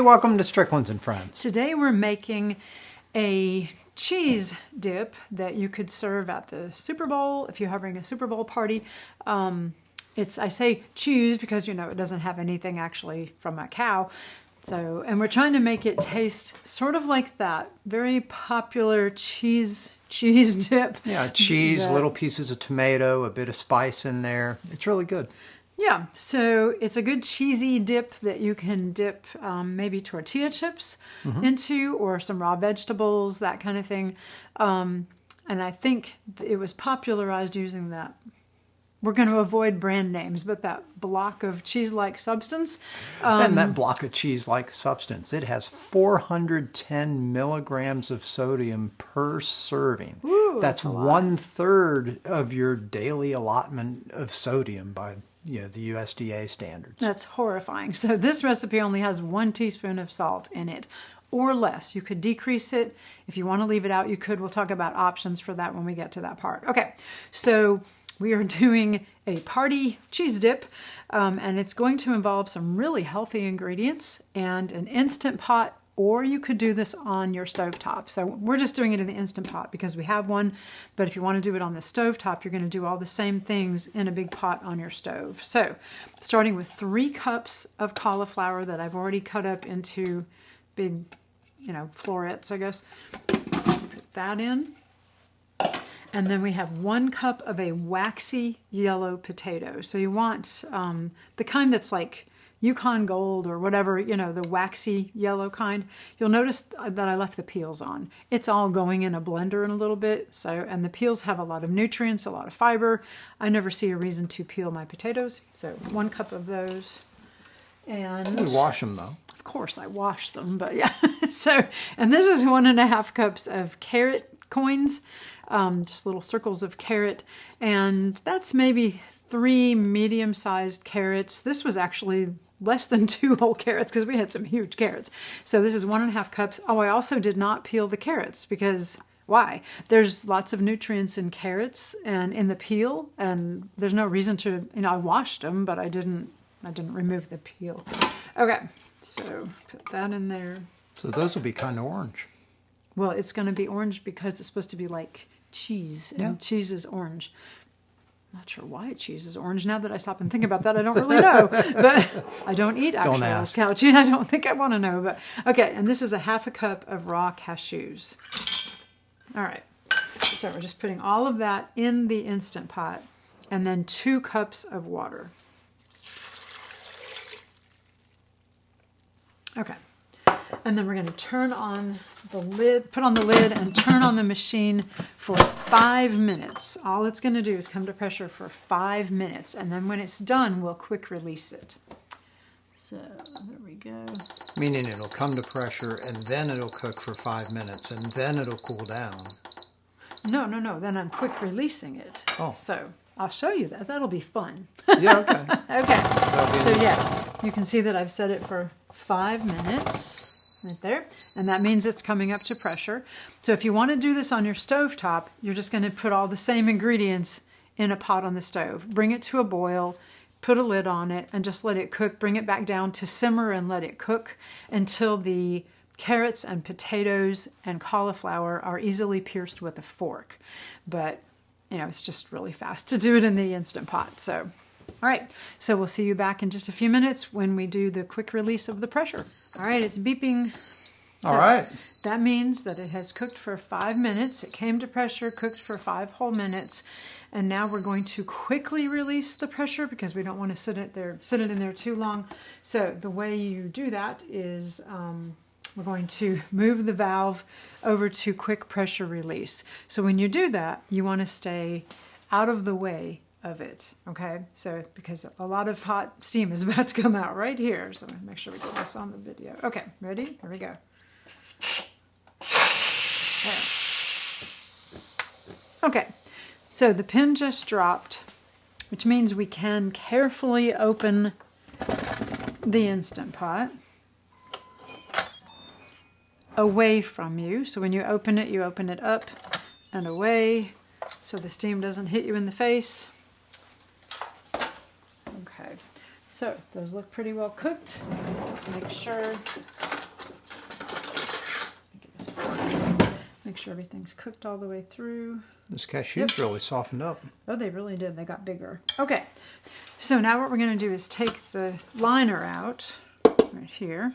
welcome to Strickland's and Friends. Today we're making a cheese dip that you could serve at the Super Bowl if you're having a Super Bowl party. I say cheese because, you know, it doesn't have anything actually from a cow. So, and we're trying to make it taste sort of like that very popular cheese dip. Yeah, cheese, little pieces of tomato, a bit of spice in there. It's really good. Yeah, so it's a good cheesy dip that you can dip maybe tortilla chips into, or some raw vegetables, that kind of thing. And I think it was popularized using that. We're going to avoid brand names, but that block of cheese-like substance. And that block of cheese-like substance, it has 410 milligrams of sodium per serving. Ooh, that's 1/3 of your daily allotment of sodium by the USDA standards. That's horrifying. So this recipe only has 1 teaspoon of salt in it, or less. You could decrease it. If you want to leave it out, you could. We'll talk about options for that when we get to that part. Okay, so we are doing a party cheese dip, and it's going to involve some really healthy ingredients and an Instant Pot, or you could do this on your stovetop. So we're just doing it in the Instant Pot because we have one, but if you want to do it on the stovetop, you're going to do all the same things in a big pot on your stove. So starting with 3 cups of cauliflower that I've already cut up into big, florets, I guess. Put that in. And then we have 1 cup of a waxy yellow potato. So you want the kind that's like Yukon Gold or whatever, the waxy yellow kind. You'll notice that I left the peels on. It's all going in a blender in a little bit. And the peels have a lot of nutrients, a lot of fiber. I never see a reason to peel my potatoes. So 1 cup of those. And you wash them though. Of course I wash them, but yeah. And this is 1.5 cups of carrot coins. Just little circles of carrot, and that's maybe 3 medium-sized carrots. This was actually less than 2 whole carrots because we had some huge carrots. So this is 1.5 cups. Oh, I also did not peel the carrots because why? There's lots of nutrients in carrots and in the peel, and there's no reason to. I washed them, but I didn't remove the peel. Okay, so put that in there. So those will be kind of orange. Well, it's going to be orange because it's supposed to be like cheese, and cheese is orange. Not sure why cheese is orange. Now that I stop and think about that, I don't really know. But I don't eat actual cow cheese. I don't think I want to know. But okay, and this is 1/2 cup of raw cashews. All right. So we're just putting all of that in the Instant Pot, and then 2 cups of water. Okay. And then we're going to turn on the lid, put on the lid and turn on the machine for 5 minutes. All it's going to do is come to pressure for 5 minutes. And then when it's done, we'll quick release it. So there we go. Meaning it'll come to pressure and then it'll cook for 5 minutes and then it'll cool down. No. Then I'm quick releasing it. Oh. So I'll show you that. That'll be fun. Yeah, okay. Okay. So yeah, you can see that I've set it for 5 minutes. Right there. And that means it's coming up to pressure. So if you want to do this on your stovetop, you're just going to put all the same ingredients in a pot on the stove. Bring it to a boil, put a lid on it, and just let it cook. Bring it back down to simmer and let it cook until the carrots and potatoes and cauliflower are easily pierced with a fork. But, it's just really fast to do it in the Instant Pot. So, all right. So we'll see you back in just a few minutes when we do the quick release of the pressure. All right, it's beeping. All right. That means that it has cooked for 5 minutes. It came to pressure, cooked for 5 whole minutes. And now we're going to quickly release the pressure because we don't want to sit it in there too long. So the way you do that is we're going to move the valve over to quick pressure release. So when you do that, you want to stay out of the way of it, okay? So because a lot of hot steam is about to come out right here, so make sure we get this on the video. Okay, ready? Here we go. There. Okay, so the pin just dropped, which means we can carefully open the Instant Pot away from you. So when you open it up and away so the steam doesn't hit you in the face. Okay, so those look pretty well cooked. Let's make sure make sure everything's cooked all the way through. This cashews really softened up. Oh, they really did. They got bigger. Okay, so now what we're going to do is take the liner out right here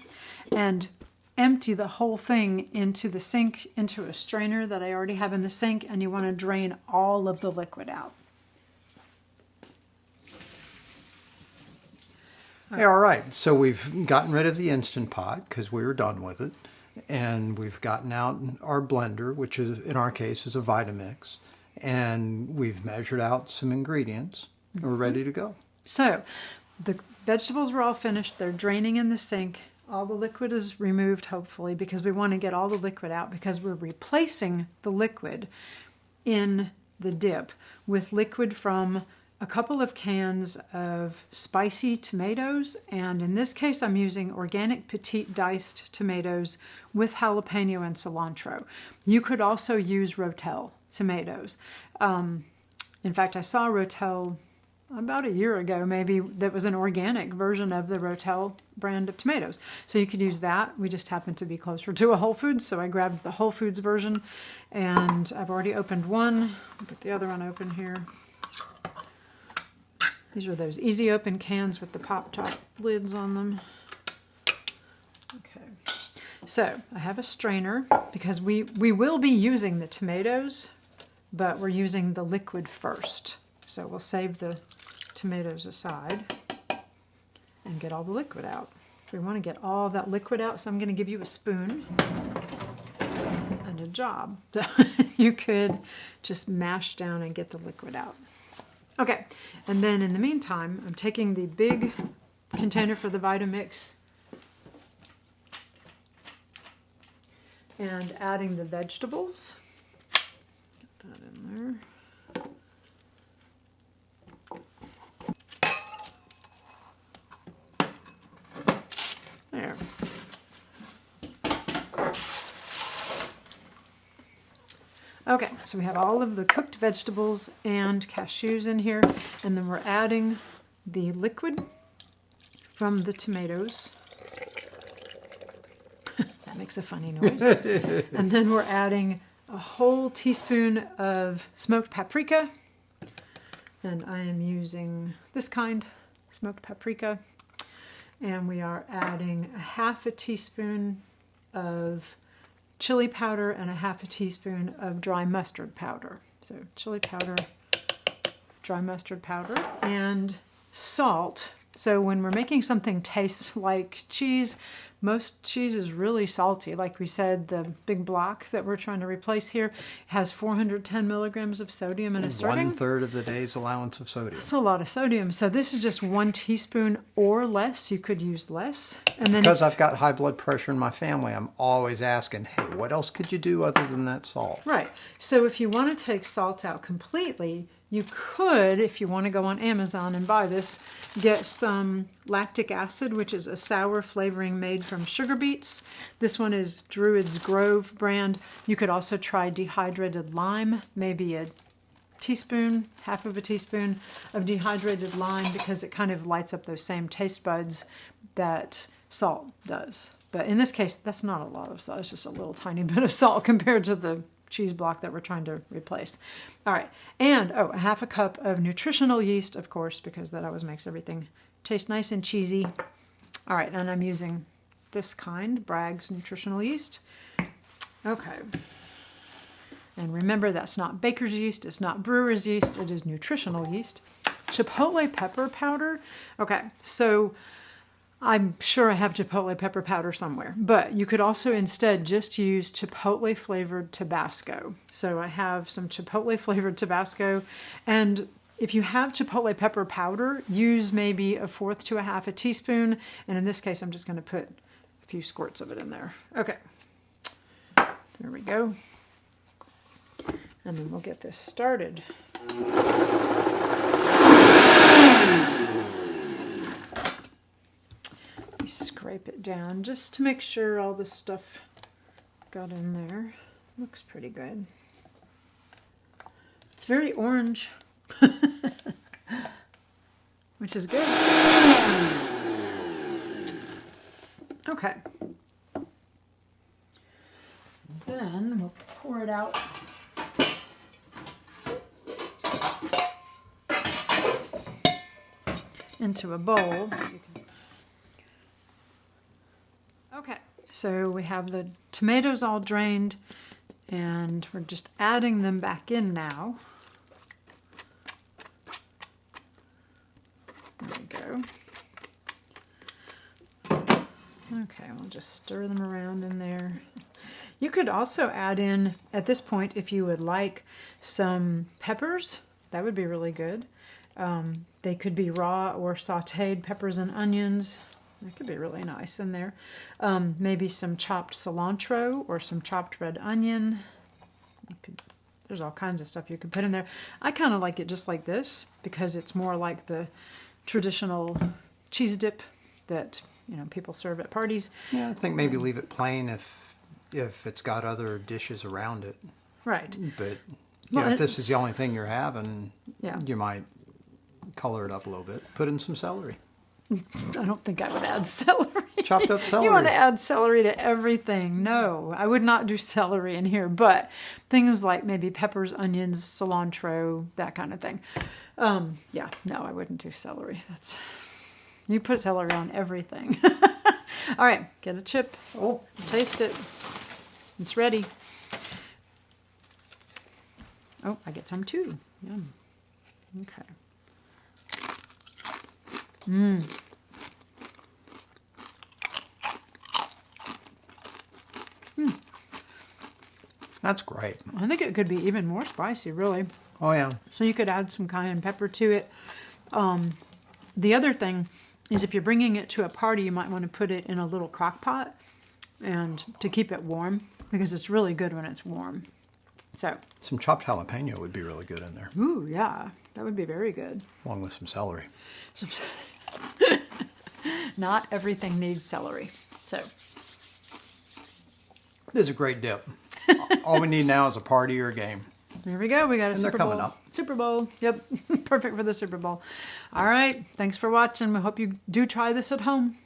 and empty the whole thing into the sink, into a strainer that I already have in the sink, and you want to drain all of the liquid out. Yeah, all right, so we've gotten rid of the Instant Pot because we were done with it. And we've gotten out our blender, which is, in our case, is a Vitamix. And we've measured out some ingredients. We're ready to go. So the vegetables were all finished. They're draining in the sink. All the liquid is removed, hopefully, because we want to get all the liquid out because we're replacing the liquid in the dip with liquid from a couple of cans of spicy tomatoes, and in this case I'm using organic petite diced tomatoes with jalapeno and cilantro. You could also use ROTEL tomatoes. In fact, I saw ROTEL about a year ago maybe that was an organic version of the ROTEL brand of tomatoes. So you could use that. We just happened to be closer to a Whole Foods, so I grabbed the Whole Foods version, and I've already opened one. I'll get the other one open here. These are those easy open cans with the pop-top lids on them. Okay, so I have a strainer because we will be using the tomatoes, but we're using the liquid first. So we'll save the tomatoes aside and get all the liquid out. We want to get all that liquid out, so I'm going to give you a spoon and a job. So you could just mash down and get the liquid out. Okay, and then in the meantime, I'm taking the big container for the Vitamix and adding the vegetables. Get that in there. There. Okay, so we have all of the cooked vegetables and cashews in here, and then we're adding the liquid from the tomatoes. That makes a funny noise. And then we're adding a whole teaspoon of smoked paprika, and I am using this kind, smoked paprika, and we are adding a half a teaspoon of chili powder and a half a teaspoon of dry mustard powder. So chili powder, dry mustard powder, and salt. So when we're making something taste like cheese, most cheese is really salty. Like we said, the big block that we're trying to replace here has 410 milligrams of sodium in a serving. 1/3 of the day's allowance of sodium. That's a lot of sodium. So this is just 1 teaspoon or less. You could use less. And then because I've got high blood pressure in my family, I'm always asking, hey, what else could you do other than that salt? Right. So if you want to take salt out completely, you could, if you want to go on Amazon and buy this, get some lactic acid, which is a sour flavoring made from sugar beets. This one is Druid's Grove brand. You could also try dehydrated lime, maybe a teaspoon, half of a teaspoon of dehydrated lime, because it kind of lights up those same taste buds that salt does. But in this case, that's not a lot of salt. It's just a little tiny bit of salt compared to the cheese block that we're trying to replace. All right, and a half a cup of nutritional yeast, of course, because that always makes everything taste nice and cheesy. All right, and I'm using this kind, Bragg's nutritional yeast. Okay, and remember, that's not baker's yeast, it's not brewer's yeast, it is nutritional yeast. Chipotle pepper powder. Okay, so I'm sure I have chipotle pepper powder somewhere, but you could also instead just use chipotle flavored Tabasco. So I have some chipotle flavored Tabasco, and if you have chipotle pepper powder, use maybe 1/4 to 1/2 teaspoon, and in this case I'm just going to put a few squirts of it in there. Okay, there we go, and then we'll get this started. Scrape it down just to make sure all the stuff got in there. Looks pretty good. It's very orange, which is good. Okay. Then we'll pour it it out. Into a bowl. Okay, so we have the tomatoes all drained, and we're just adding them back in now. There we go. Okay, we'll just stir them around in there. You could also add in, at this point, if you would like, some peppers. That would be really good. They could be raw or sauteed peppers and onions. That could be really nice in there. Maybe some chopped cilantro or some chopped red onion. There's all kinds of stuff you could put in there. I kind of like it just like this because it's more like the traditional cheese dip that people serve at parties. Yeah, I think maybe leave it plain if it's got other dishes around it. Right. But if this is the only thing you're having, you might color it up a little bit. Put in some celery. I don't think I would add celery. Chopped up celery. You want to add celery to everything. No, I would not do celery in here, but things like maybe peppers, onions, cilantro, that kind of thing. No, I wouldn't do celery. You put celery on everything. All right, get a chip. Oh, taste it. It's ready. Oh, I get some too. Yum. Okay. That's great. I think it could be even more spicy, really. Oh, yeah. So you could add some cayenne pepper to it. The other thing is if you're bringing it to a party, you might want to put it in a little crock pot and to keep it warm because it's really good when it's warm. So some chopped jalapeno would be really good in there. Ooh, yeah. That would be very good. Along with some celery. Not everything needs celery. So this is a great dip. All we need now is a party or a game. There we go. We got a Super Bowl. Coming up. Super Bowl. Yep. Perfect for the Super Bowl. All right. Thanks for watching. We hope you do try this at home.